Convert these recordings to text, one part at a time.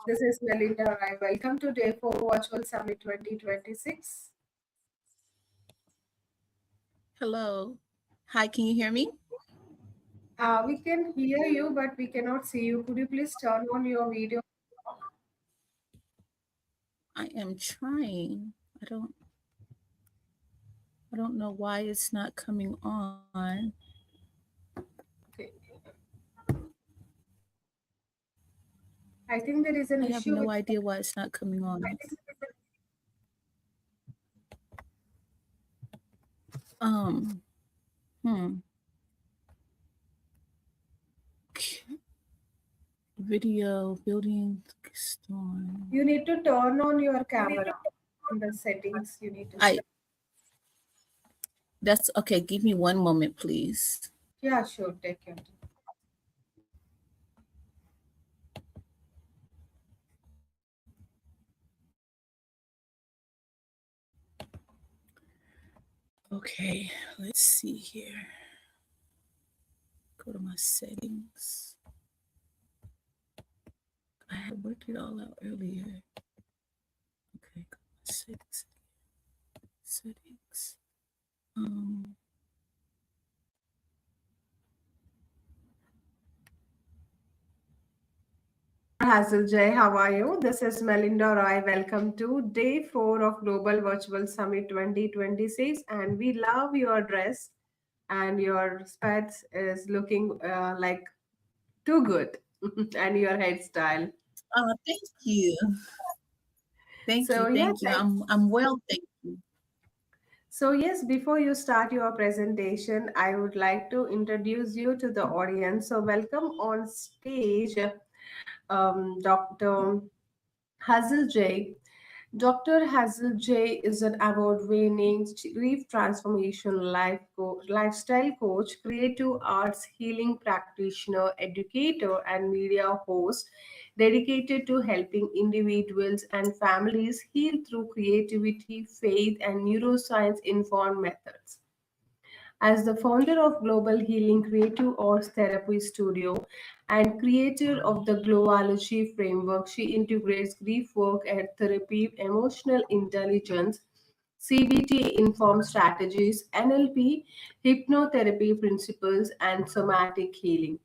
This is Melinda. Welcome to Day 4 Virtual Summit 2026. Hello. Hi, can you hear me? We can hear you, but we cannot see you. Could you please turn on your video? I am trying. I don't know why it's not coming on. Okay. I think there is I an have issue no with. idea why it's not coming on. Um, hmm. Video building storm. You need to turn on your camera in the settings. You need to I check. that's okay. Give me one moment, please. Yeah, sure. Take your time. Okay, let's see here. Go to my settings. I had worked it all out earlier. Okay, go to my settings. Settings. Um, Hazel Jay, how are you? This is Melinda Roy. Welcome to Day 4 of Global Virtual Summit 2026. And we love your dress and your spats is looking like too good and your hairstyle. thank you. Thank you. So yeah, Thank you. I'm well, thank you. so yes, before you start your presentation, I would like to introduce you to the audience. So welcome on stage, Dr. Hazel J. Dr. Hazel J is an award-winning grief transformation lifestyle coach, creative arts healing practitioner, educator, and media host dedicated to helping individuals and families heal through creativity, faith, and neuroscience-informed methods. As the founder of Global Healing Creative Arts Therapy Studio and creator of the Globology framework, she integrates grief work and therapy, emotional intelligence, CBT informed strategies, NLP, hypnotherapy principles, and somatic healing.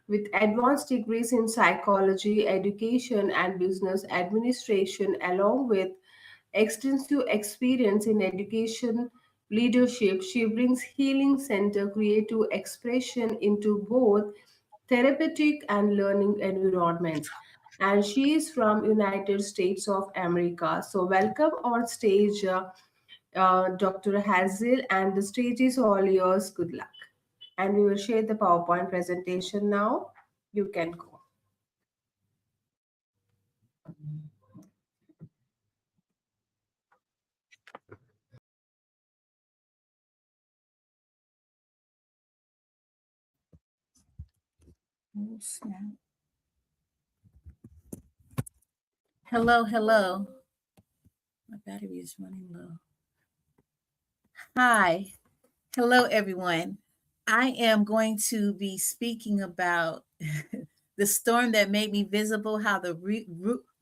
With advanced degrees in psychology, education, and business administration, along with extensive experience in education leadership, she brings healing center creative expression into both therapeutic and learning environments. And she is from United States of America. So welcome on stage, Dr. Hazel, and the stage is all yours. Good luck. And we will share the PowerPoint presentation now. You can go. Oh, snap. Hello, hello. My battery is running low. Hi. Hello, everyone. I am going to be speaking about the storm that made me visible, how the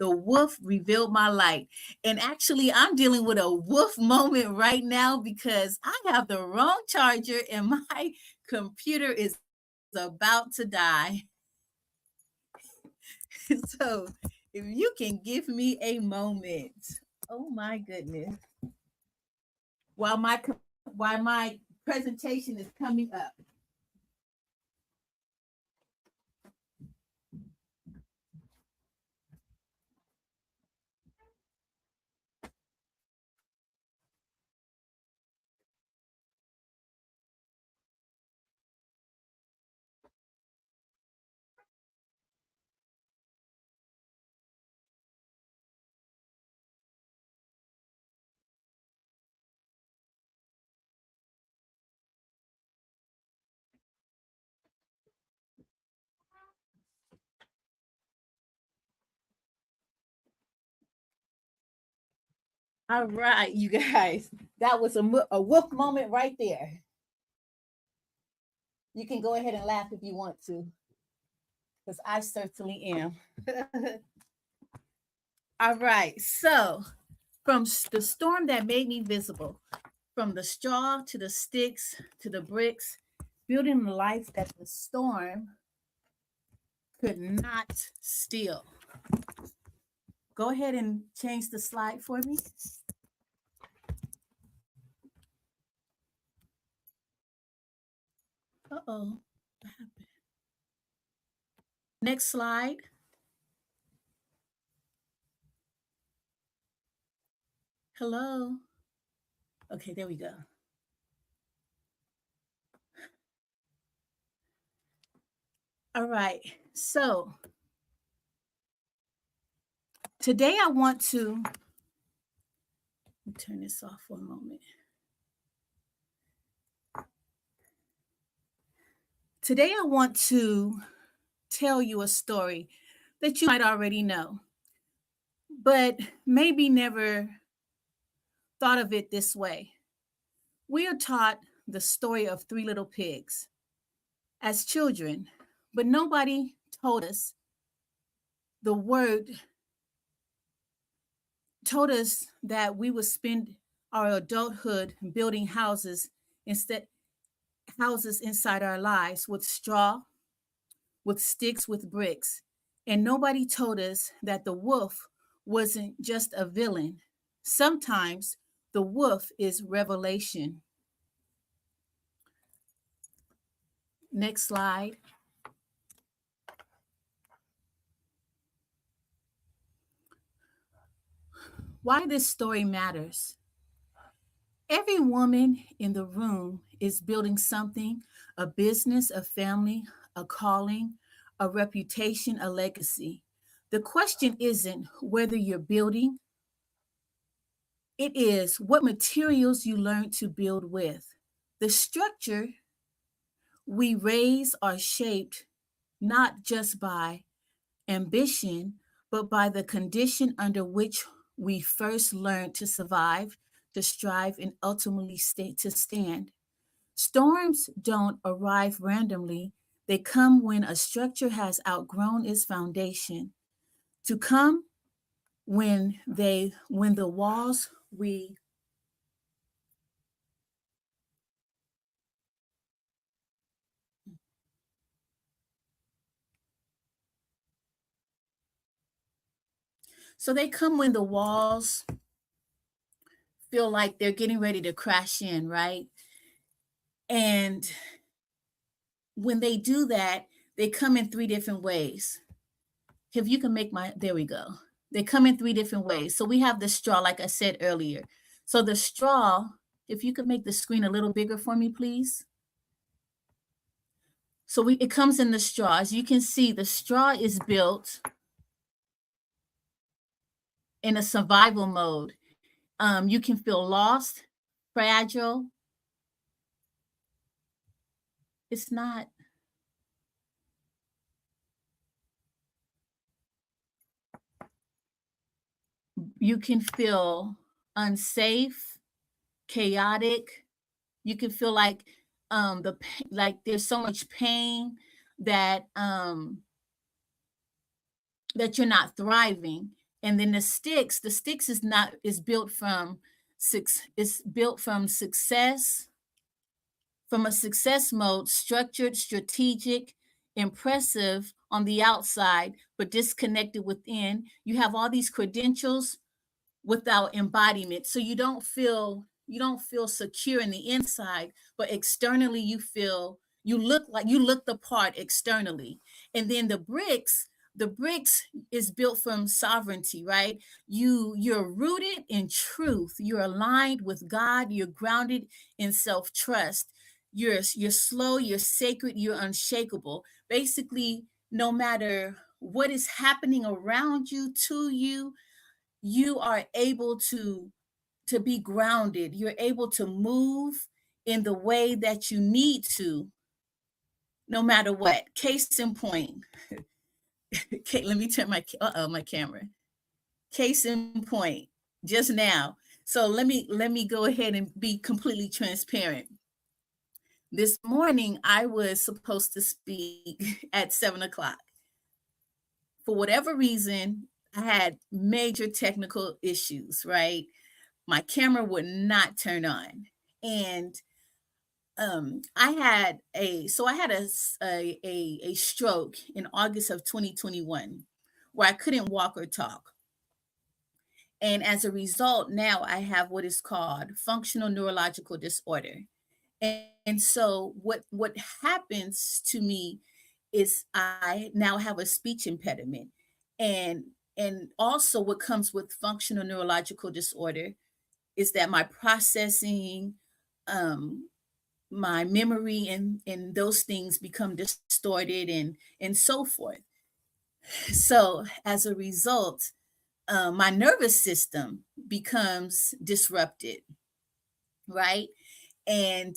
wolf revealed my light. And actually, I'm dealing with a wolf moment right now because I have the wrong charger and my computer is about to die. So, if you can give me a moment. Oh my goodness. While my presentation is coming up. All right, you guys. That was a wolf moment right there. You can go ahead and laugh if you want to, because I certainly am. All right. So, from the storm that made me visible, from the straw to the sticks to the bricks, building the life that the storm could not steal. Go ahead and change the slide for me. Uh-oh. What happened? Next slide. Hello. Okay, there we go. All right. So today I want to turn this off for a moment. Today I want to tell you a story that you might already know, but maybe never thought of it this way. We are taught the story of three little pigs as children, but nobody told us the word, told us that we would spend our adulthood building houses inside our lives with straw, with sticks, with bricks. And nobody told us that the wolf wasn't just a villain. Sometimes the wolf is revelation. Next slide. Why this story matters. Every woman in the room is building something, a business, a family, a calling, a reputation, a legacy. The question isn't whether you're building, it is what materials you learn to build with. The structure we raise are shaped not just by ambition, but by the condition under which we first learn to survive, to strive, and ultimately to stand. Storms don't arrive randomly. They come when a structure has outgrown its foundation. To come when the walls we so they come when the walls feel like they're getting ready to crash in, right? And when they do that, they come in three different ways. If you can make there we go. They come in three different ways. So we have the straw, like I said earlier. So the straw, if you could make the screen a little bigger for me, please. So it comes in the straw. As you can see, the straw is built in a survival mode. You can feel lost, fragile. It's not. You can feel unsafe, chaotic. You can feel like like there's so much pain that that you're not thriving. And then the sticks is built from success, from a success mode, structured, strategic, impressive on the outside, but disconnected within. You have all these credentials without embodiment. So you don't feel secure in the inside, but externally you look the part externally. And then the bricks is built from sovereignty, right? You're rooted in truth, you're aligned with God, you're grounded in self-trust. You're slow, you're sacred, you're unshakable. Basically, no matter what is happening around you, to you, you are able to be grounded. You're able to move in the way that you need to, no matter what. Case in point. Okay, let me turn my camera. Case in point, just now. So let me go ahead and be completely transparent. This morning I was supposed to speak at 7 o'clock. For whatever reason, I had major technical issues, right? My camera would not turn on. And I had a stroke in August of 2021 where I couldn't walk or talk. And as a result, now I have what is called functional neurological disorder. And so what happens to me is I now have a speech impediment. And also what comes with functional neurological disorder is that my processing, um, my memory and those things become distorted and so forth. So as a result, my nervous system becomes disrupted, right? And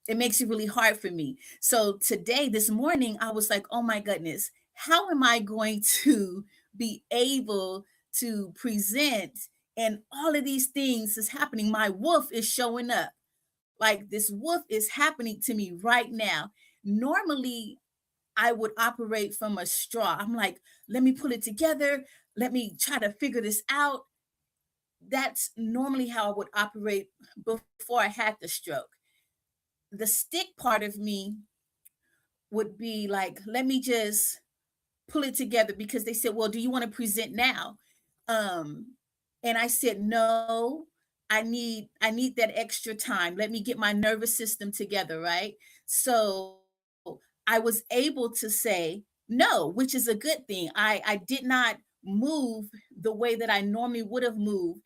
it makes it really hard for me. So today, this morning, I was like, oh my goodness, how am I going to be able to present? And all of these things is happening. My wolf is showing up. Like this wolf is happening to me right now. Normally, I would operate from a straw. I'm like, let me pull it together. Let me try to figure this out. That's normally how I would operate before I had the stroke. The stick part of me would be like, let me just pull it together because they said, well, do you want to present now? Um, and I said, no, I need that extra time. Let me get my nervous system together, right? So I was able to say no, which is a good thing. I did not move the way that I normally would have moved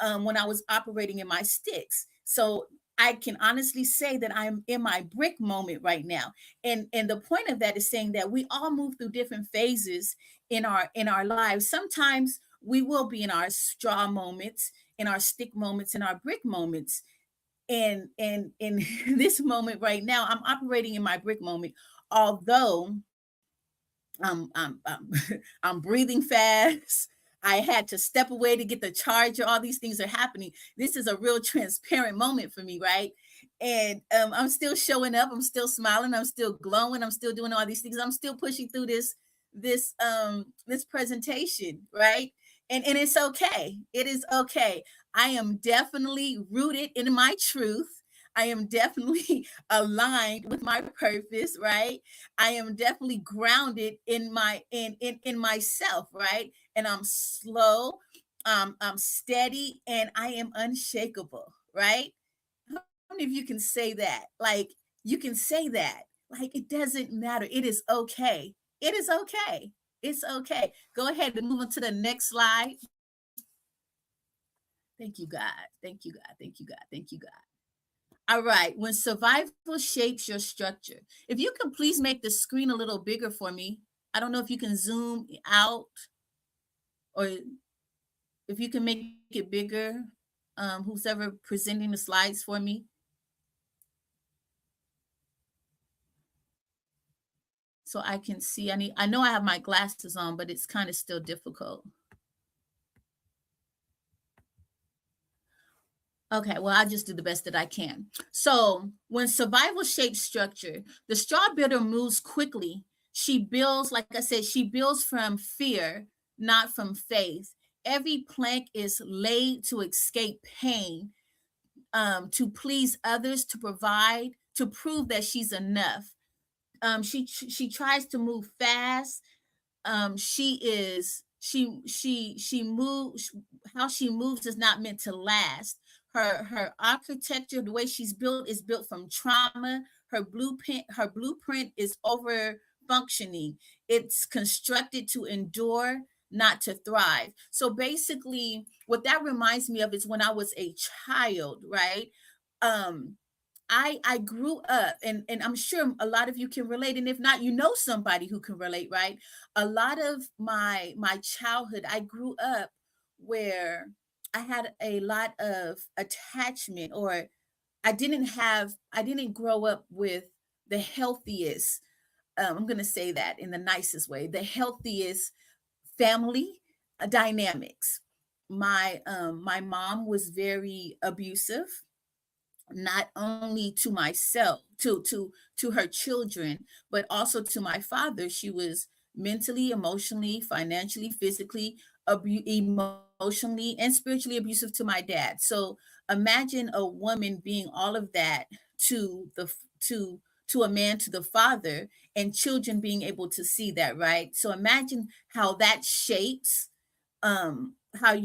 when I was operating in my sticks. So I can honestly say that I'm in my brick moment right now. And the point of that is saying that we all move through different phases in our lives. Sometimes we will be in our straw moments, in our stick moments, in our brick moments. And in this moment right now, I'm operating in my brick moment, although I'm breathing fast. I had to step away to get the charger. All these things are happening. This is a real transparent moment for me, right? And I'm still showing up. I'm still smiling. I'm still glowing. I'm still doing all these things. I'm still pushing through this presentation, right? And it's okay. It is okay. I am definitely rooted in my truth. I am definitely aligned with my purpose, right? I am definitely grounded in in myself, right? And I'm slow, I'm steady, and I am unshakable, right? How many of you can say that? Like you can say that. Like it doesn't matter. It is okay. It is okay. It's okay. Go ahead and move on to the next slide. Thank you, God. Thank you, God. Thank you, God. Thank you, God. All right. When survival shapes your structure. If you can please make the screen a little bigger for me. I don't know if you can zoom out or if you can make it bigger. Who's ever presenting the slides for me. So I can see. I know I have my glasses on, but it's kind of still difficult. Okay, well, I'll just do the best that I can. So, when survival shapes structure, the straw builder moves quickly. She builds, like I said, she builds from fear, not from faith. Every plank is laid to escape pain, to please others, to provide, to prove that she's enough. She tries to move fast. She is she moves. How she moves is not meant to last. Her architecture, the way she's built, is built from trauma. Her blueprint is over functioning. It's constructed to endure, not to thrive. So basically what that reminds me of is when I was a child, right? um I grew up, and I'm sure a lot of you can relate, and if not, you know somebody who can relate, right? A lot of my childhood, I grew up where I had a lot of attachment, or I didn't grow up with the healthiest, I'm going to say that in the nicest way, the healthiest family dynamics. My mom was very abusive, not only to myself, to her children, but also to my father. She was mentally, emotionally, financially, physically, emotionally, and spiritually abusive to my dad. So imagine a woman being all of that to to to a man, to the father, and children being able to see that, right? So imagine how that shapes how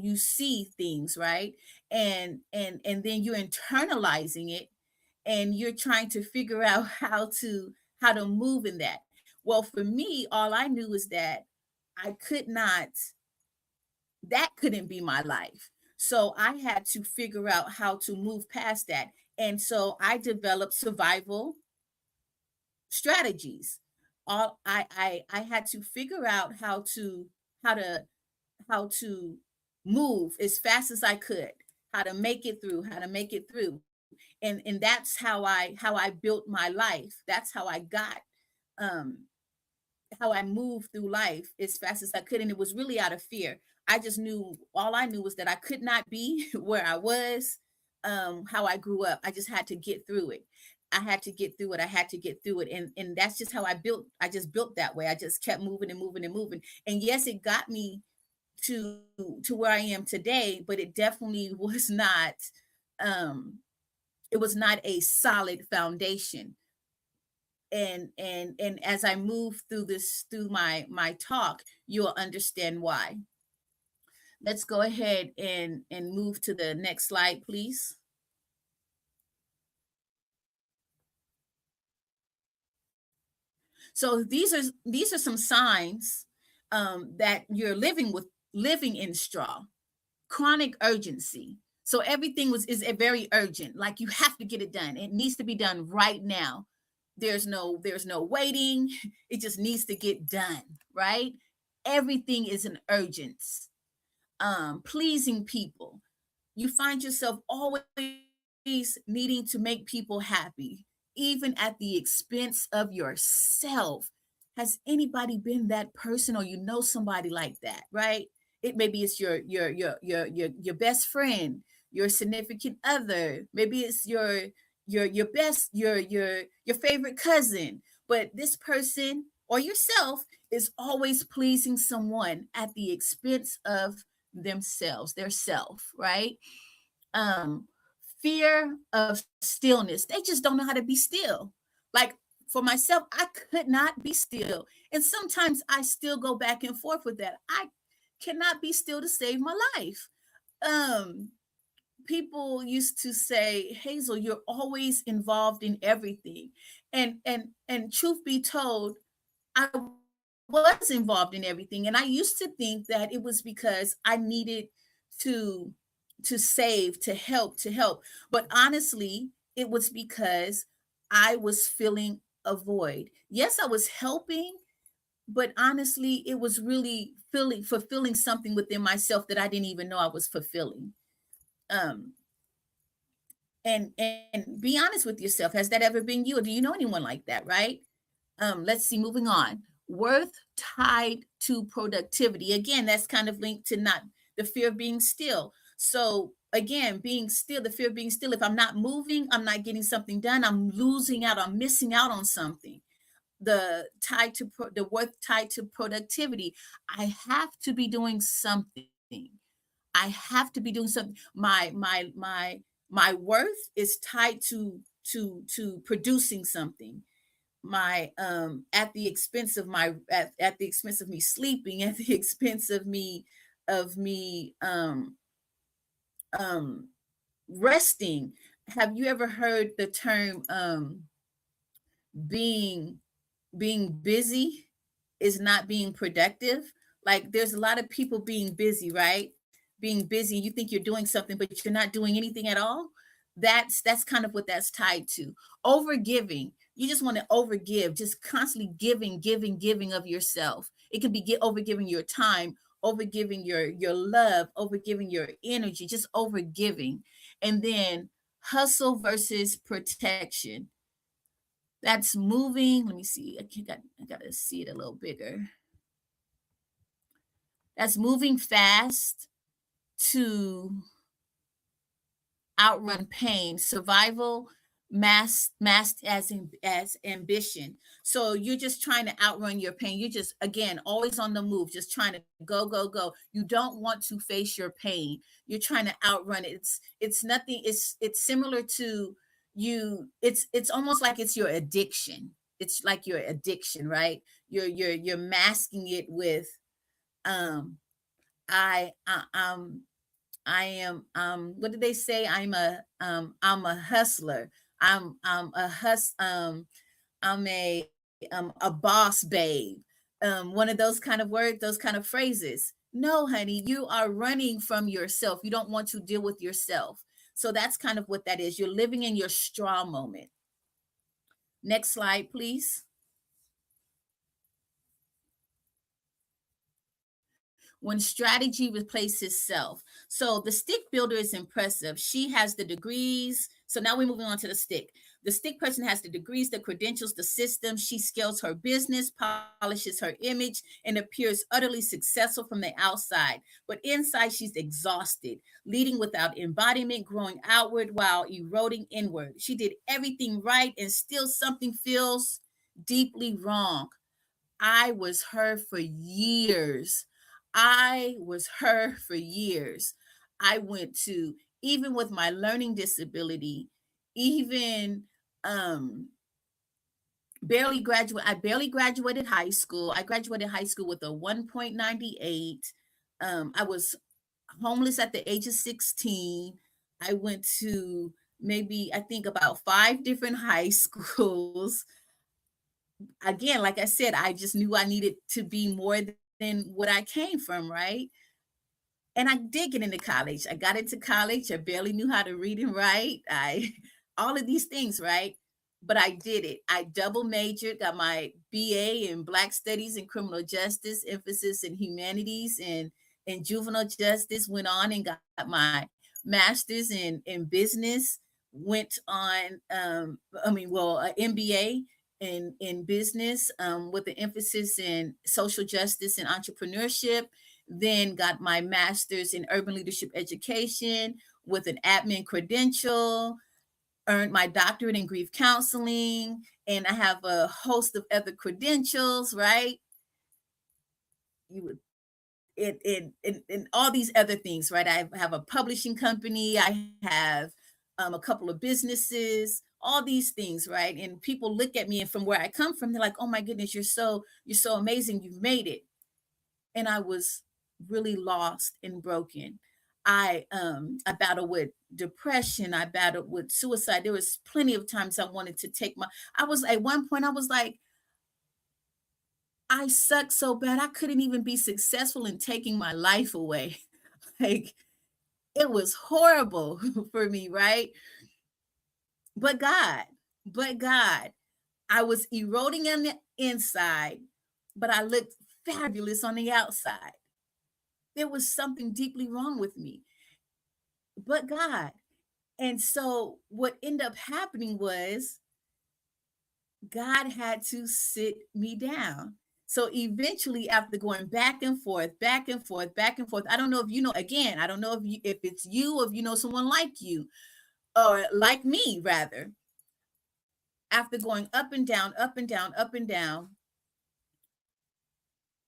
you see things, right? And then you're internalizing it, and you're trying to figure out how to move in that. Well, for me, all I knew is that I could not, that couldn't be my life. So I had to figure out how to move past that. And so I developed survival strategies. I had to figure out how to how to move as fast as I could, how to make it through, how to make it through. And that's how I built my life. That's how I got um how I moved through life as fast as I could. And it was really out of fear. I just knew, all I knew was that I could not be where I was, how I grew up. I just had to get through it. I had to get through it. I had to get through it. And that's just how I built. I just built that way. I just kept moving and moving and moving. And yes, it got me to where I am today, but it definitely was not um it was not a solid foundation. And as I move through this, through my talk, you'll understand why. Let's go ahead and move to the next slide, please. So these are some signs that you're living in straw. Chronic urgency. So everything is a very urgent. Like, you have to get it done. It needs to be done right now. There's no waiting. It just needs to get done, right? Everything is an urgency. Pleasing people. You find yourself always needing to make people happy, even at the expense of yourself. Has anybody been that person, or you know somebody like that, right? It maybe it's your best friend, your significant other, maybe it's your best your favorite cousin, but this person or yourself is always pleasing someone at the expense of themselves, their self, right? um Fear of stillness. They just don't know how to be still. Like, for myself, I could not be still, and sometimes I still go back and forth with that. I cannot be still to save my life. um People used to say, Hazel, you're always involved in everything. And truth be told, I was involved in everything, and I used to think that it was because I needed to save, to help. But honestly, it was because I was filling a void. Yes, I was helping, but honestly, it was really fulfilling something within myself that I didn't even know I was fulfilling. Um, and be honest with yourself. Has that ever been you, or do you know anyone like that, right? Let's see, moving on. Worth tied to productivity. Again, that's kind of linked to not the fear of being still. So again, being still, the fear of being still. If I'm not moving, I'm not getting something done. I'm losing out. I'm missing out on something. The worth tied to productivity. I have to be doing something. I have to be doing something. My worth is tied to producing something. My At the expense of at the expense of me sleeping, at the expense of me um resting. Have you ever heard the term being busy is not being productive? Like, there's a lot of people being busy, right? Being busy, you think you're doing something, but you're not doing anything at all. That's kind of what that's tied to. Over giving. You just want to overgive, just constantly giving of yourself. It can be over giving your time, over giving your love, over giving your energy, just over giving. And then hustle versus protection. That's moving. Let me see. I gotta see it a little bigger. That's moving fast to outrun pain. Survival masked as ambition. So you're just trying to outrun your pain. You're just, again, always on the move, just trying to go go go. You don't want to face your pain. You're trying to outrun it. It's nothing. It's similar to you. It's almost like it's your addiction. It's like your addiction, right? You're masking it with um I I am what did they say? I'm a hustler. I'm a I'm a boss babe. One of those kind of words, those kind of phrases. No, honey, you are running from yourself. You don't want to deal with yourself. So that's kind of what that is. You're living in your straw moment. Next slide, please. When strategy replaces self. So the stick builder is impressive. She has the degrees. So now we're moving on to the stick. The stick person has the degrees, the credentials, the system. She scales her business, polishes her image, and appears utterly successful from the outside. But inside, she's exhausted, leading without embodiment, growing outward while eroding inward. She did everything right, and still something feels deeply wrong. I was her for years. I was her for years. I went to, even with my learning disability, even um I barely graduated high school. I graduated high school with a 1.98. I was homeless at the age of 16. I went to maybe I think about five different high schools. Again, like I said, I just knew I needed to be more than what I came from, right? And I did get into college. I got into college. I barely knew how to read and write. I all of these things, right? But I did it. I double majored, got my BA in Black Studies and Criminal Justice, emphasis in humanities and juvenile justice. Went on and got my master's in business. Went on, an MBA in business with an emphasis in social justice and entrepreneurship, then got my master's in urban leadership education with an admin credential, earned my doctorate in grief counseling, and I have a host of other credentials, right? You would and all these other things, right? I have a publishing company, I have a couple of businesses, all these things, right? And people look at me and from where I come from, they're like, "Oh my goodness, you're so amazing, you've made it." And I was really lost and broken. I battled with depression. I battled with suicide. There was plenty of times I wanted to take my. I was at one point. I was like, I suck so bad. I couldn't even be successful in taking my life away. Like it was horrible for me, right? But God, but God, I was eroding on the inside, but I looked fabulous on the outside. There was something deeply wrong with me, but God. And so what ended up happening was God had to sit me down. So eventually, after going back and forth, back and forth, back and forth, I don't know if you know, again, I don't know if it's you or if you know someone like you or like me, rather. After going up and down, up and down, up and down,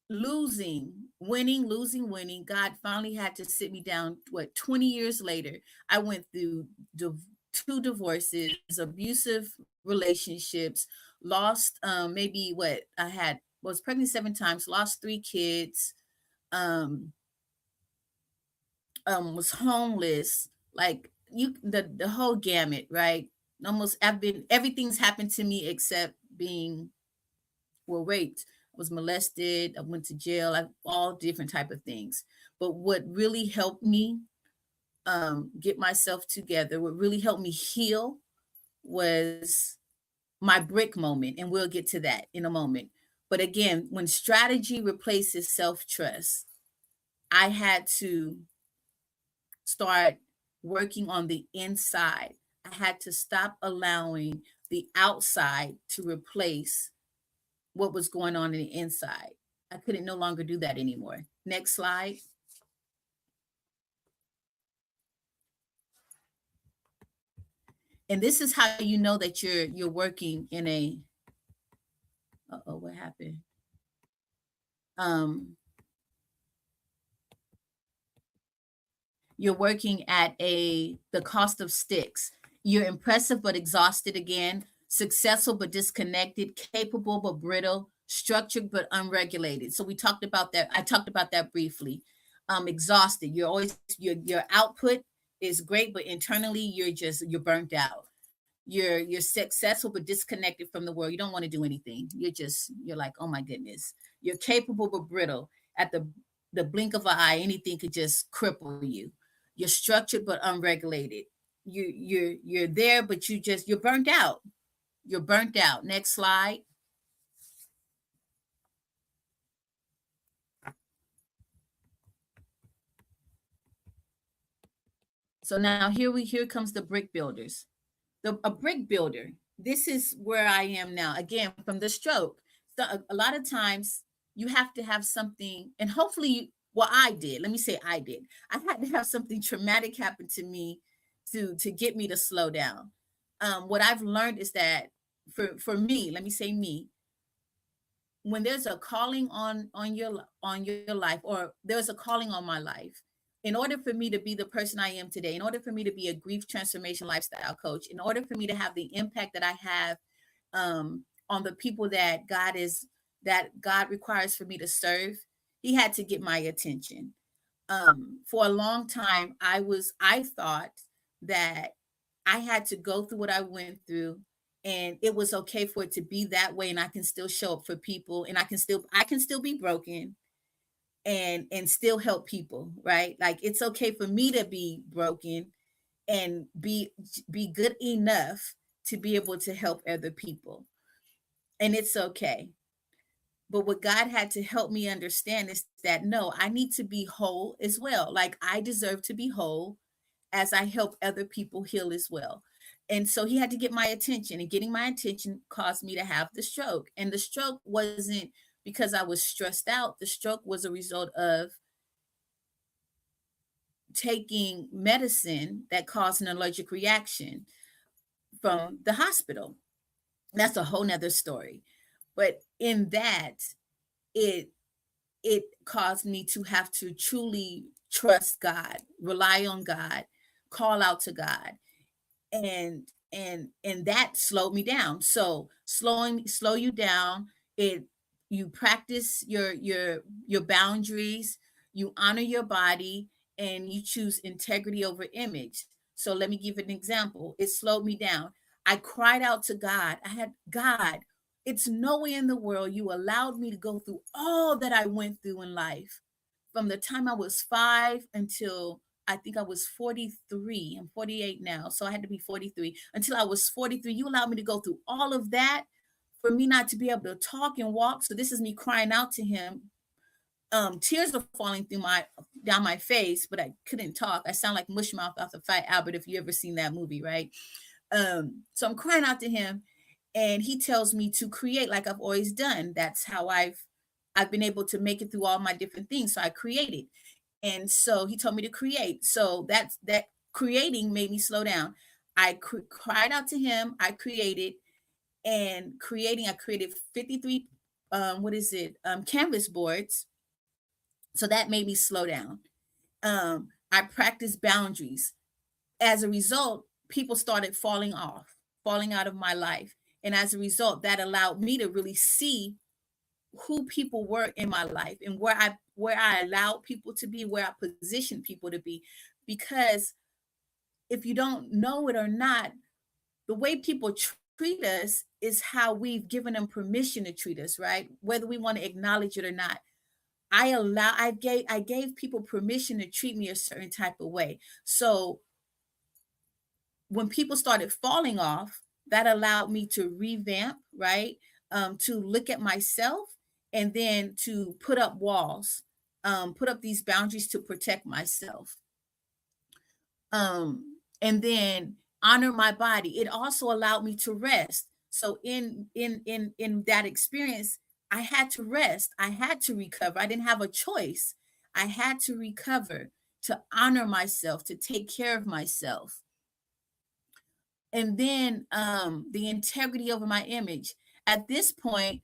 losing, winning, losing, winning, God finally had to sit me down. What, 20 years later, I went through two divorces, abusive relationships, lost maybe what I had was pregnant 7 times, lost 3 kids, um, was homeless, like the whole gamut, right? Almost I've been everything's happened to me except being raped, was molested, I went to jail, all different type of things. But what really helped me get myself together, what really helped me heal was my brick moment, and we'll get to that in a moment. But again, when strategy replaces self-trust, I had to start working on the inside. I had to stop allowing the outside to replace what was going on in the inside. I couldn't no longer do that anymore. Next slide. And this is how you know that you're working in a, oh, what happened? Um, you're working at the cost of sticks. You're impressive but exhausted again, successful but disconnected, capable but brittle, structured but unregulated. So we talked about that. I talked about that briefly. Exhausted. You're always your output is great, but internally you're burnt out. You're successful but disconnected from the world. You don't want to do anything. You're like, oh my goodness. You're capable but brittle. At the blink of an eye, anything could just cripple you. You're structured but unregulated. You're there, but you're burnt out. You're burnt out. Next slide. So now here comes the brick builders. A brick builder. This is where I am now. Again, from the stroke. So a lot of times you have to have something, and hopefully, well, I did. Let me say I did. I had to have something traumatic happen to me to get me to slow down. What I've learned is that for me, let me say me, when there's a calling on your life, or there's a calling on my life, in order for me to be the person I am today, in order for me to be a grief transformation lifestyle coach, in order for me to have the impact that I have on the people that God requires for me to serve, he had to get my attention. For a long time I thought that I had to go through what I went through, and it was okay for it to be that way, and I can still show up for people, and I can still be broken and still help people, right? Like it's okay for me to be broken and be good enough to be able to help other people. And it's okay. But what God had to help me understand is that no, I need to be whole as well. Like I deserve to be whole as I help other people heal as well. And so he had to get my attention, and getting my attention caused me to have the stroke. And the stroke wasn't because I was stressed out. The stroke was a result of taking medicine that caused an allergic reaction from the hospital. That's a whole nother story. But in that, it it caused me to have to truly trust God, rely on God, call out to God, and that slowed me down. So slow you down. It You practice your boundaries, you honor your body, and you choose integrity over image. So let me give an example. It slowed me down. I cried out to God. I had, God, it's no way in the world you allowed me to go through all that I went through in life, from the time I was 5 until I think I was 43. I'm 48 now, so I had to be 43. Until I was 43, you allowed me to go through all of that for me not to be able to talk and walk. So this is me crying out to him. Tears are falling through my down my face, but I couldn't talk. I sound like Mushmouth off of Fight Albert, if you ever seen that movie, right? So I'm crying out to him, and he tells me to create like I've always done. That's how I've been able to make it through all my different things. So I created. And so he told me to create. So that creating made me slow down. Cried out to him. I created, and creating. I created 53. What is it? Canvas boards. So that made me slow down. I practiced boundaries. As a result, people started falling out of my life, and as a result, that allowed me to really see who people were in my life, and where I allowed people to be, where I positioned people to be. Because if you don't know it or not, the way people treat us is how we've given them permission to treat us, right? Whether we want to acknowledge it or not. I gave people permission to treat me a certain type of way. So when people started falling off, that allowed me to revamp, right? To look at myself, and then to put up walls, put up these boundaries to protect myself, and then honor my body. It also allowed me to rest. So in that experience, I had to rest. I had to recover. I didn't have a choice. I had to recover, to honor myself, to take care of myself. And then the integrity over my image. At this point,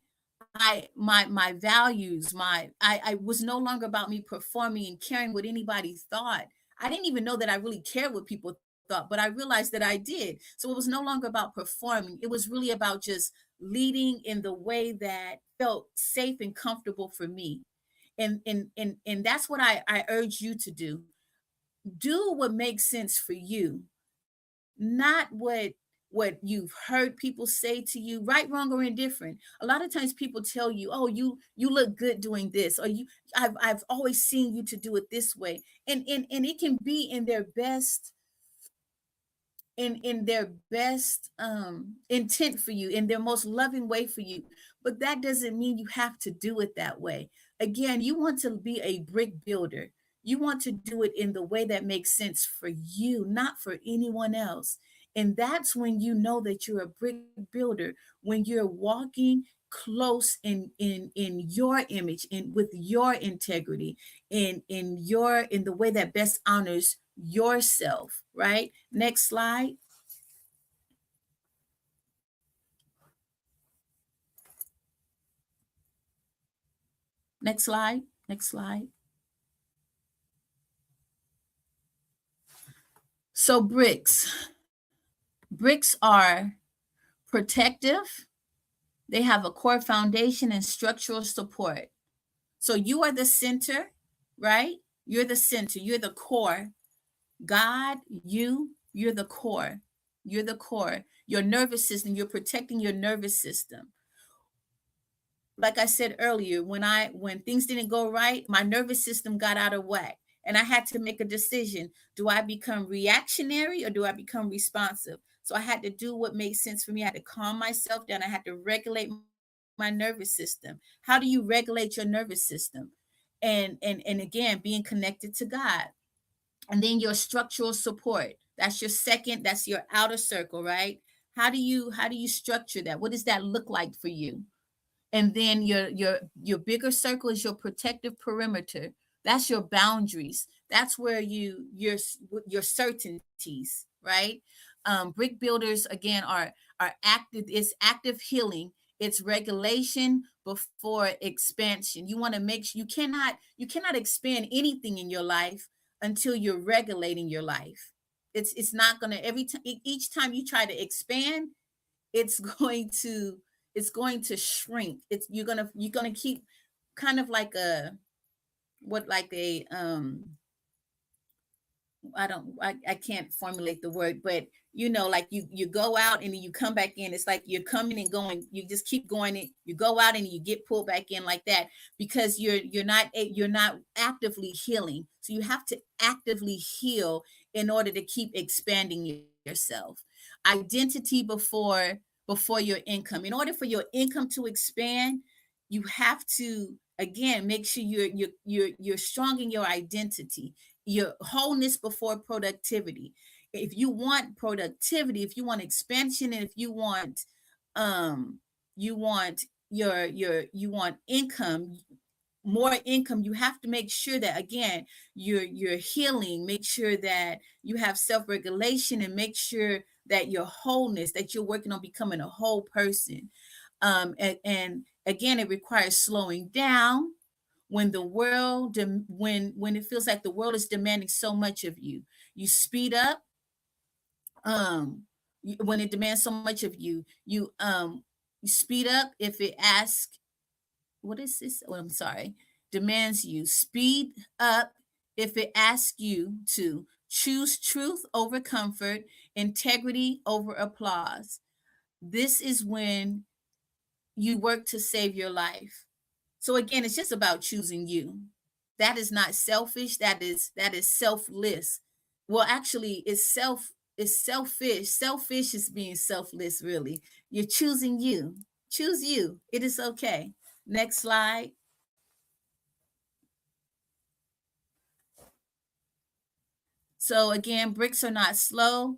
my values, I was no longer about me performing and caring what anybody thought. I didn't even know that I really cared what people thought, but I realized that I did. So it was no longer about performing. It was really about just leading in the way that felt safe and comfortable for me. And that's what I urge you to do. Do what makes sense for you, not what you've heard people say to you, right, wrong, or indifferent. A lot of times people tell you, oh, you look good doing this, or I've always seen you to do it this way. And it can be in their best, in their best intent for you, in their most loving way for you. But that doesn't mean you have to do it that way. Again, you want to be a brick builder. You want to do it in the way that makes sense for you, not for anyone else. And that's when you know that you're a brick builder, when you're walking close in your image, and with your integrity, in the way that best honors yourself, right? Next slide. Next slide. Next slide. So bricks are protective. They have a core foundation and structural support. So you are the center, right? You're the center. You're the core. God, you're the core. You're the core. Your nervous system, you're protecting your nervous system. Like I said earlier, when things didn't go right, my nervous system got out of whack. And I had to make a decision. Do I become reactionary or do I become responsive? So I had to do what made sense for me. I had to calm myself down. I had to regulate my nervous system. How do you regulate your nervous system? And again, being connected to God. And then your structural support. That's your second, that's your outer circle, right? How do you structure that? What does that look like for you? And then your bigger circle is your protective perimeter. That's your boundaries. That's where your certainties, right? Brick builders again are active. It's active healing. It's regulation before expansion. You want to make sure you cannot expand anything in your life until you're regulating your life. It's not gonna every time each time you try to expand, it's going to shrink. It's you're gonna keep kind of like a what like a I can't formulate the word, but like you go out and then you come back in. It's like you're coming and going. You just keep going. You go out and you get pulled back in like that because you're not actively healing. So you have to actively heal in order to keep expanding yourself. Identity before your income. In order for your income to expand, you have to again make sure you're strong in your identity, your wholeness before productivity. If you want productivity, if you want expansion, and if um you want you want income, more income, you have to make sure that again you're healing, make sure that you have self-regulation, and make sure that your wholeness, that you're working on becoming a whole person. And again, it requires slowing down when the world when it feels like the world is demanding so much of you. You speed up. When it demands so much of you, you speed up if it asks, what is this? Oh, I'm sorry. Demands you speed up if it asks you to choose truth over comfort, integrity over applause. This is when you work to save your life. So again, it's just about choosing you. That is not selfish. That is selfless. Well, actually, it's selfish. Selfish is being selfless, really. You're choosing you. Choose you. It is okay. Next slide. So again, bricks are not slow.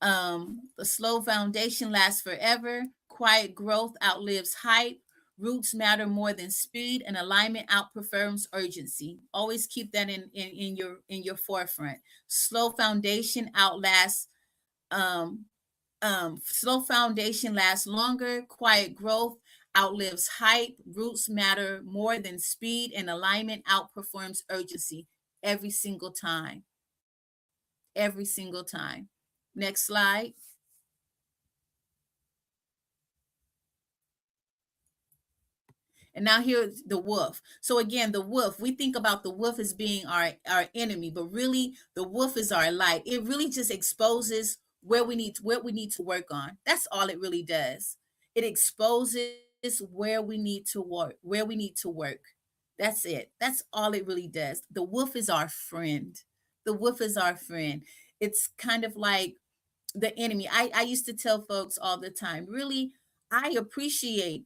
The slow foundation lasts forever. Quiet growth outlives hype. Roots matter more than speed, and alignment outperforms urgency. Always keep that in your forefront. Slow foundation outlasts Um, Slow foundation lasts longer. Quiet growth outlives hype. Roots matter more than speed, and alignment outperforms urgency every single time. Every single time. Next slide. And now here's the wolf. So again, the wolf, we think about the wolf as being our enemy, but really the wolf is our light. It really just exposes what we need to work on. That's all it really does. It exposes where we need to work. That's it. That's all it really does. The wolf is our friend. The wolf is our friend. It's kind of like the enemy. I used to tell folks all the time, really, I appreciate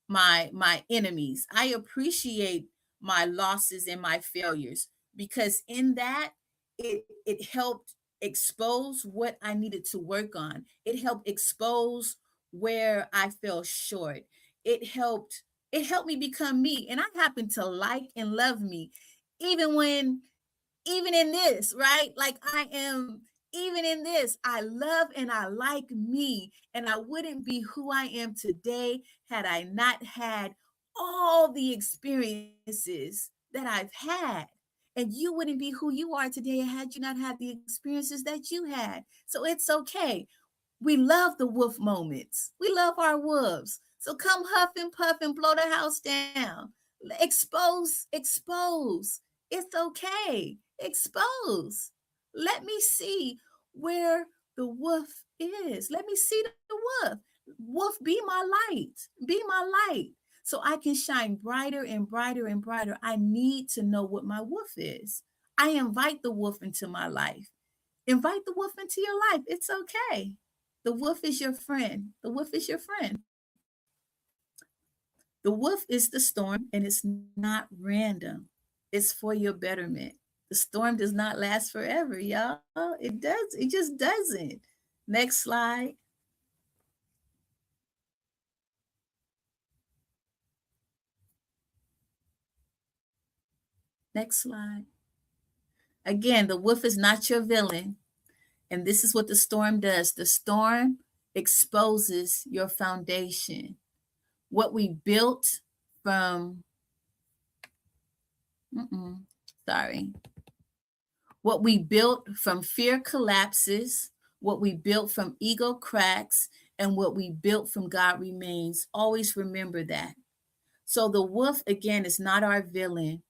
my enemies. I appreciate my losses and my failures, because in that it helped expose what I needed to work on. It helped expose where I fell short. It helped it helped me become me, and I happen to like and love me, even when even in this, right? Like I am, even in this, I love and I like me. And I wouldn't be who I am today had I not had all the experiences that I've had. And you wouldn't be who you are today had you not had the experiences that you had. So it's okay. We love the wolf moments. We love our wolves. So come huff and puff and blow the house down. Expose. It's okay. Expose. Let me see where the wolf is. Let me see the wolf. Wolf, be my light. Be my light. So I can shine brighter and brighter and brighter. I need to know what my wolf is. I invite the wolf into my life. Invite the wolf into your life. It's okay. The wolf is your friend. The wolf is your friend. The wolf is the storm, and it's not random. It's for your betterment. The storm does not last forever, y'all. It just doesn't. Next slide. Next slide. Again, the wolf is not your villain. And this is what the storm does. The storm exposes your foundation. What we built from, sorry, what we built from fear collapses, what we built from ego cracks, and what we built from God remains. Always remember that. So the wolf, again, is not our villain.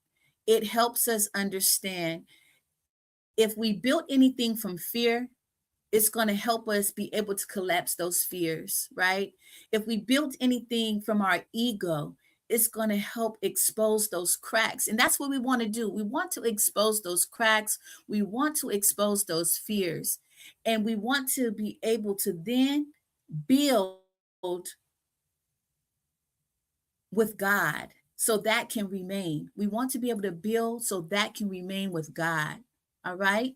It helps us understand if we built anything from fear, it's going to help us be able to collapse those fears, right? If we built anything from our ego, it's going to help expose those cracks. And that's what we want to do. We want to expose those cracks. We want to expose those fears. And we want to be able to then build with God so that can remain. We want to be able to build so that can remain with God. All right?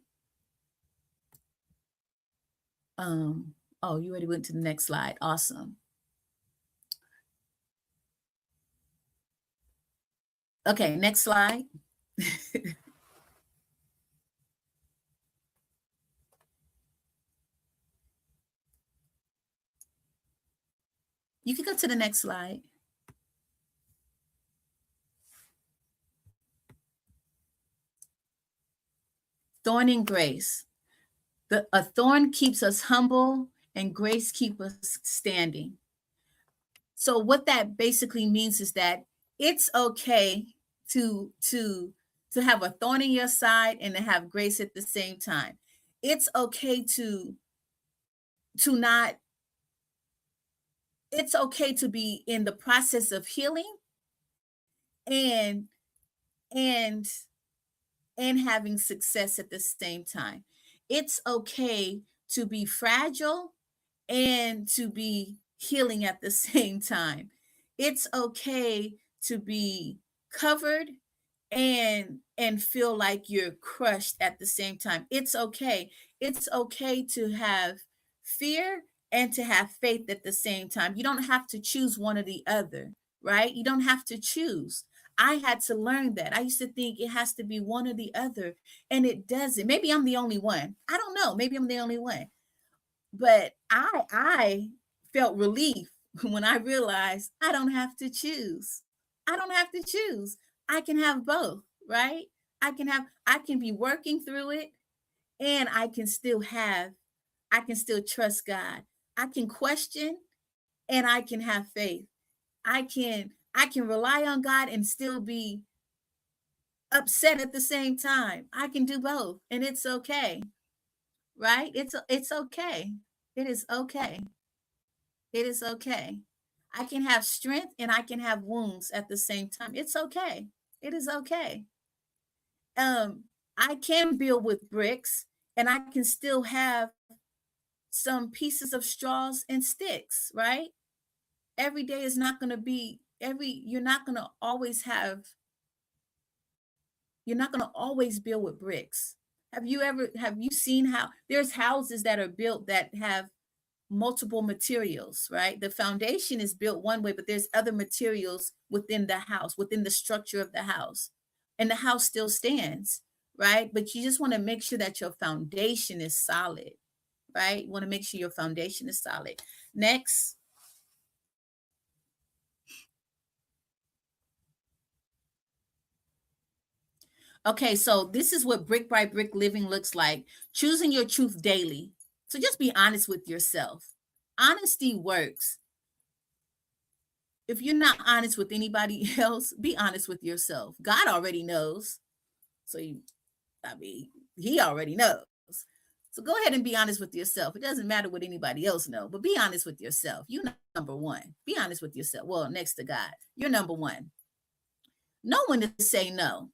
Oh, you already went to the next slide. Awesome. Okay, next slide. You can go to the next slide. Thorn and grace. A thorn keeps us humble, and grace keeps us standing. So what that basically means is that it's okay to to to have a thorn in your side and to have grace at the same time. It's okay to not it's okay to be in the process of healing and and and having success at the same time. It's okay to be fragile and to be healing at the same time. It's okay to be covered and feel like you're crushed at the same time. It's okay. It's okay to have fear and to have faith at the same time. You don't have to choose one or the other, right? You don't have to choose. I had to learn that. I used to think it has to be one or the other, and it doesn't. Maybe I'm the only one. I don't know. Maybe I'm the only one. But I felt relief when I realized I don't have to choose. I don't have to choose. I can have both, right? I can be working through it, and I can still trust God. I can question, and I can have faith. I can rely on God and still be upset at the same time. I can do both, and it's okay, right? It's okay. It is okay. It is okay. I can have strength and I can have wounds at the same time. It's okay. It is okay. Um, I can build with bricks and I can still have some pieces of straws and sticks, right? Every day is not going to be you're not going to always you're not going to always build with bricks. Have you seen how there's houses that are built that have multiple materials, right? The foundation is built one way, but there's other materials within the house, within the structure of the house. And the house still stands, right? But you just want to make sure that your foundation is solid, right? You want to make sure your foundation is solid. Next. Okay, so this is what brick by brick living looks like. Choosing your truth daily. So just be honest with yourself. Honesty works. If you're not honest with anybody else, be honest with yourself. God already knows. So I mean, he already knows. So go ahead and be honest with yourself. It doesn't matter what anybody else know, but be honest with yourself. You number one. Be honest with yourself. Well, next to God, you're number one. Know when to say no.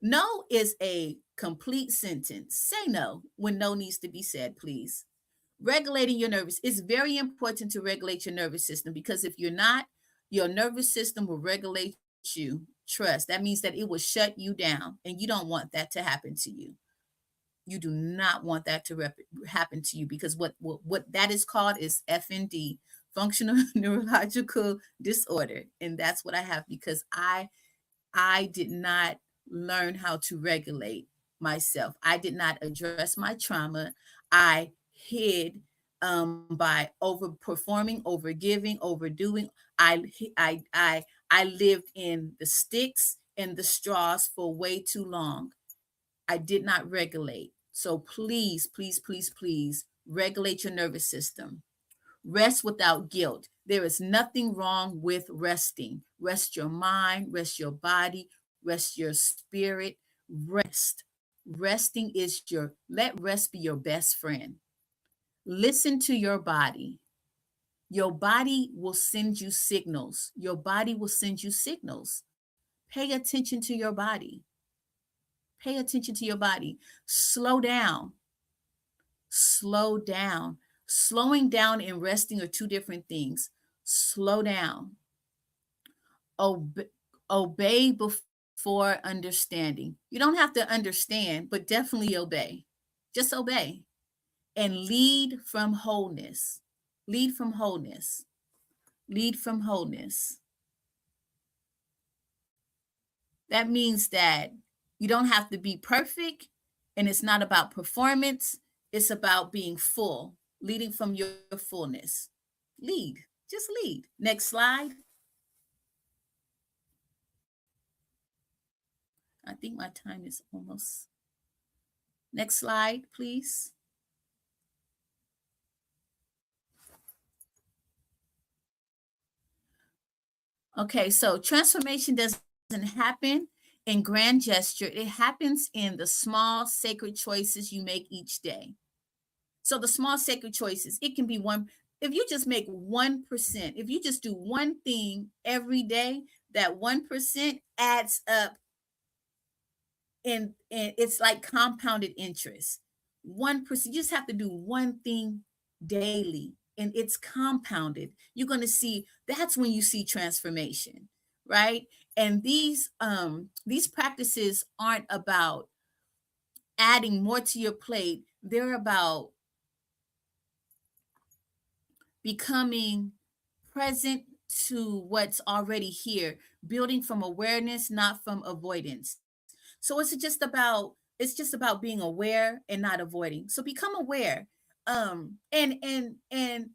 No is a complete sentence. Say no when no needs to be said, please. Regulating your nervous. It's very important to regulate your nervous system because if you're not, your nervous system will regulate you. Trust. That means that it will shut you down, and you don't want that to happen to you. You do not want that to happen to you because what that is called is FND, functional neurological disorder, and that's what I have because I did not learn how to regulate myself. I did not address my trauma. I hid by overperforming, overgiving, overdoing. I I I I lived in the sticks and the straws for way too long. I did not regulate. So please, please, please, please regulate your nervous system. Rest without guilt. There is nothing wrong with resting. Rest your mind, rest your body, rest your spirit. Rest. Resting is let rest be your best friend. Listen to your body. Your body will send you signals. Your body will send you signals. Pay attention to your body. Pay attention to your body. Slow down. Slow down. Slowing down and resting are two different things. Slow down. Obey before understanding. You don't have to understand, but definitely obey. Just obey and lead from wholeness. Lead from wholeness. Lead from wholeness. That means that you don't have to be perfect, and it's not about performance. It's about being full, leading from your fullness. Lead, just lead. Next slide. I think my time is almost. Next slide, please. Okay, so transformation doesn't happen in grand gesture. It happens in the small sacred choices you make each day. So the small sacred choices, it can be one. If you just make 1%, if you just do one thing every day, that 1% adds up and it's like compounded interest. 1%, you just have to do one thing daily and it's compounded. You're going to see that's when you see transformation, right? And these practices aren't about adding more to your plate. They're about becoming present to what's already here, building from awareness, not from avoidance. So it's just about being aware and not avoiding. So become aware. And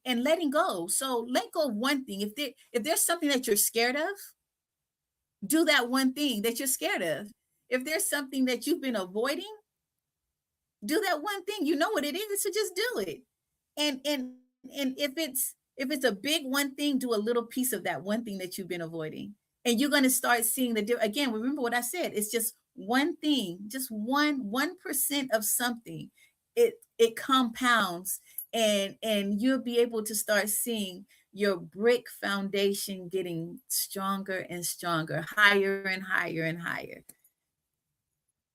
letting go. So let go of one thing. If there's something that you're scared of, do that one thing that you're scared of. If there's something that you've been avoiding, do that one thing. You know what it is, so just do it. And if it's a big one thing, do a little piece of that one thing that you've been avoiding, and you're going to start seeing again, remember what I said, it's just one thing, just 1% of something. It compounds, and you'll be able to start seeing your brick foundation getting stronger and stronger, higher and higher and higher.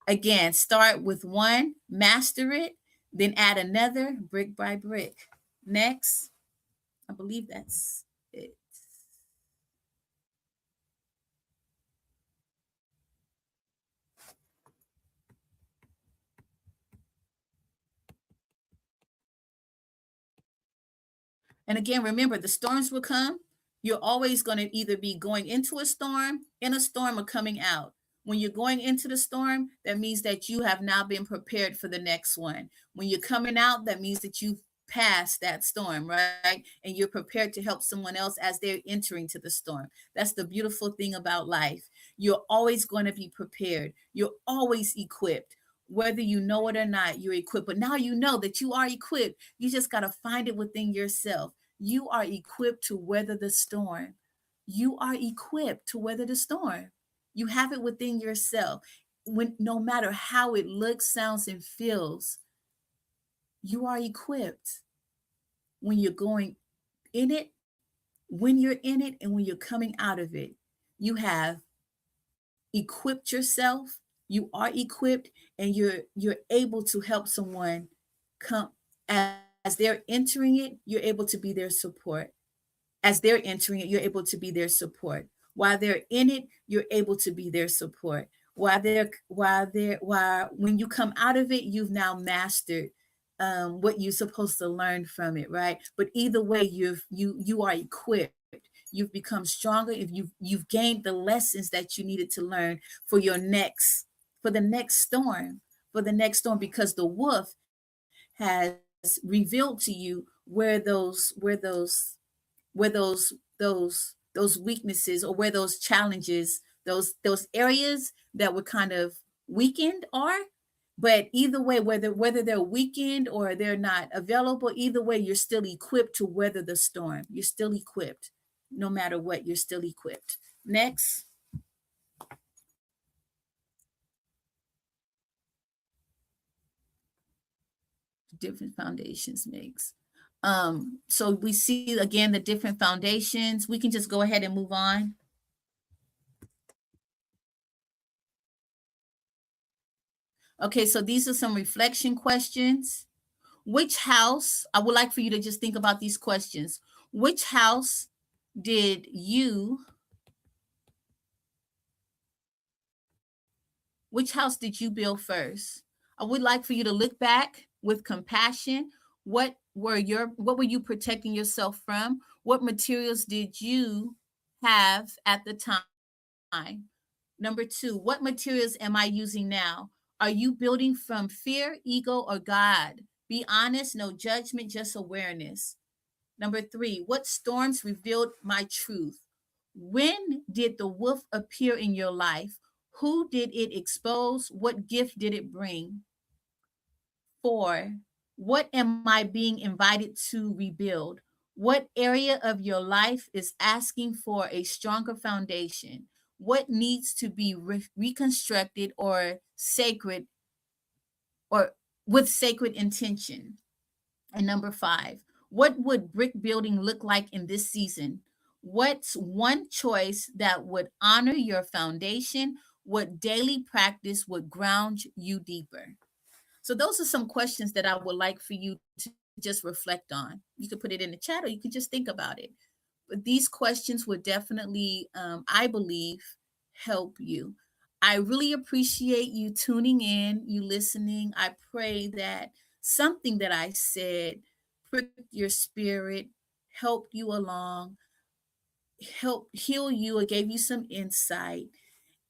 Again, start with one, master it, then add another brick by brick. Next, I believe that's it. And again, remember, the storms will come. You're always going to either be going into a storm, in a storm, or coming out. When you're going into the storm, that means that you have now been prepared for the next one. When you're coming out, that means that you've passed that storm, right? And you're prepared to help someone else as they're entering to the storm. That's the beautiful thing about life. You're always going to be prepared. You're always equipped. Whether you know it or not, you're equipped. But now you know that you are equipped. You just got to find it within yourself. You are equipped to weather the storm. You are equipped to weather the storm. You have it within yourself. When no matter how it looks, sounds, and feels, you are equipped when you're going in it, when you're in it, and when you're coming out of it. You have equipped yourself. You are equipped, and you're able to help someone come as they're entering it. You're able to be their support. As they're entering it, you're able to be their support. While they're in it, you're able to be their support. While when you come out of it, you've now mastered what you're supposed to learn from it, right? But either way, you are equipped. You've become stronger. If you've gained the lessons that you needed to learn for your next for the next storm, because the wolf has revealed to you where those weaknesses, or where those challenges, those areas that were kind of weakened are. But either way, whether they're weakened or they're not available, either way, you're still equipped to weather the storm. You're still equipped. No matter what, you're still equipped. Next. Different foundations makes. So we see again the different foundations. We can just go ahead and move on. Okay, so these are some reflection questions. Which house, I would like for you to just think about these questions. Which house did you, which house did you build first? I would like for you to look back with compassion. What were you protecting yourself from? What materials did you have at the time? Number two, what materials am I using now? Are you building from fear, ego, or God? Be honest, no judgment, just awareness. Number three, what storms revealed my truth? When did the wolf appear in your life? Who did it expose? What gift did it bring? Four, what am I being invited to rebuild? What area of your life is asking for a stronger foundation? What needs to be reconstructed or sacred, or with sacred intention? And number five, what would brick building look like in this season? What's one choice that would honor your foundation? What daily practice would ground you deeper? So those are some questions that I would like for you to just reflect on. You could put it in the chat, or you could just think about it. But these questions would definitely, I believe, help you. I really appreciate you tuning in, you listening. I pray that something that I said pricked your spirit, helped you along, helped heal you, or gave you some insight.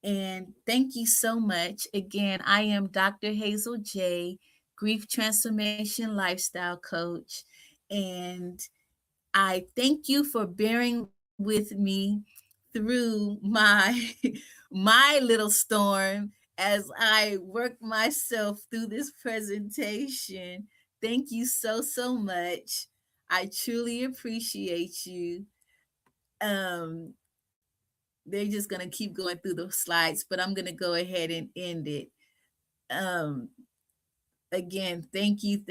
And thank you so much. Again, I am Dr. Hazel J., grief transformation lifestyle coach. And I thank you for bearing with me through my my little storm as I work myself through this presentation. Thank you so much. I truly appreciate you. Um, they're just gonna keep going through the slides, but I'm gonna go ahead and end it. Um, Again, thank you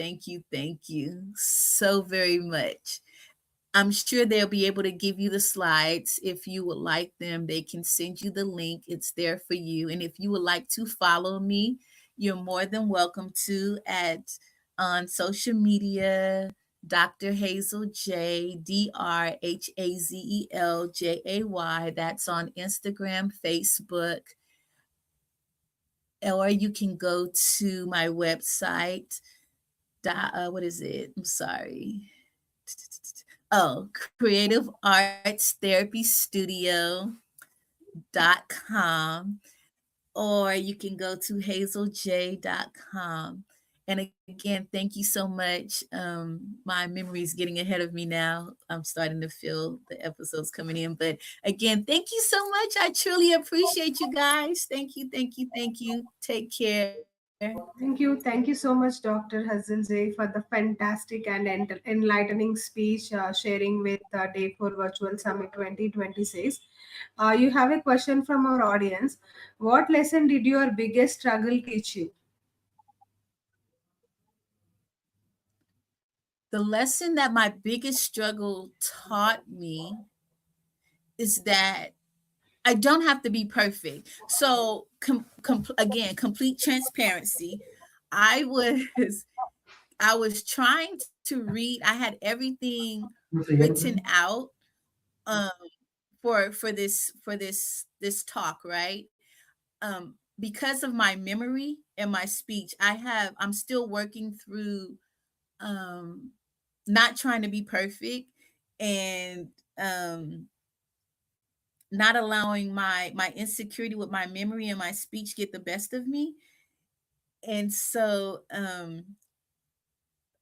so very much. I'm sure they'll be able to give you the slides if you would like them. They can send you the link, it's there for you. And if you would like to follow me, you're more than welcome to at on social media. Dr. Hazel J, DrHazeljay. That's on Instagram, Facebook, or you can go to my website. What is it? I'm sorry. Oh, creativeartstherapystudio.com, or you can go to hazeljay.com. And again, thank you so much. My memory is getting ahead of me now. I'm starting to feel the episodes coming in. But again, thank you so much. I truly appreciate you guys. Thank you. Take care. Thank you so much, Dr. Hazilzai, for the fantastic and enlightening speech sharing with Day 4 Virtual Summit 2026. You have a question from our audience. What lesson did your biggest struggle teach you? The lesson that my biggest struggle taught me is that I don't have to be perfect. So, again, complete transparency. I was I was trying to read. I had everything written out um, for this talk, right? Because of my memory and my speech, I'm still working through um, not trying to be perfect and not allowing my insecurity with my memory and my speech get the best of me. And so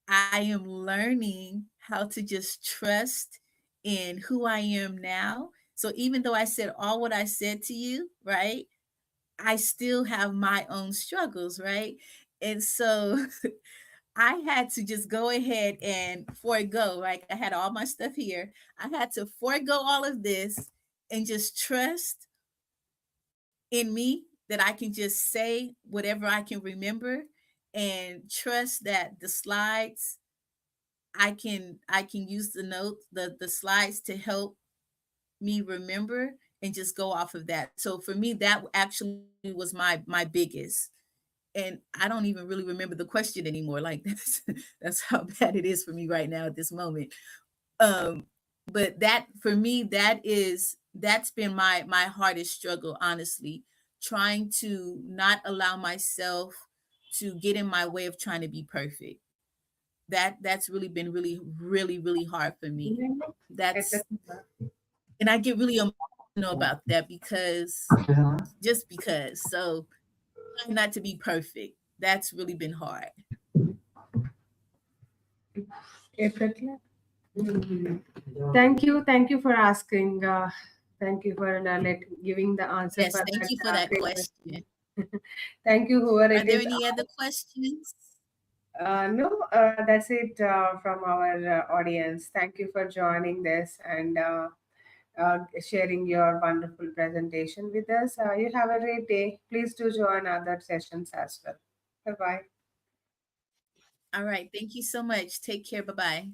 I am learning how to just trust in who I am now. So even though I said all what I said to you, right, I still have my own struggles, right? And so I had to just go ahead and forego, right? I had all my stuff here. I had to forego all of this and just trust in me that I can just say whatever I can remember, and trust that the slides I can use the notes, the slides to help me remember and just go off of that. So for me, that actually was my biggest. And I don't even really remember the question anymore. Like that's how bad it is for me right now at this moment. Um, but that for me, that's been my hardest struggle, honestly, trying to not allow myself to get in my way of trying to be perfect. That's really been really hard for me. That's and I get really emotional about that because just because. So trying not to be perfect. That's really been hard. Thank you for asking. Thank you for giving the answer Yes, for thank that you for that great question. question. Thank you, whoever Are it there is. any other questions? No, that's it from our audience. Thank you for joining this and sharing your wonderful presentation with us. You have a great day. Please do join other sessions as well. Bye bye. All right. Thank you so much. Take care. Bye bye.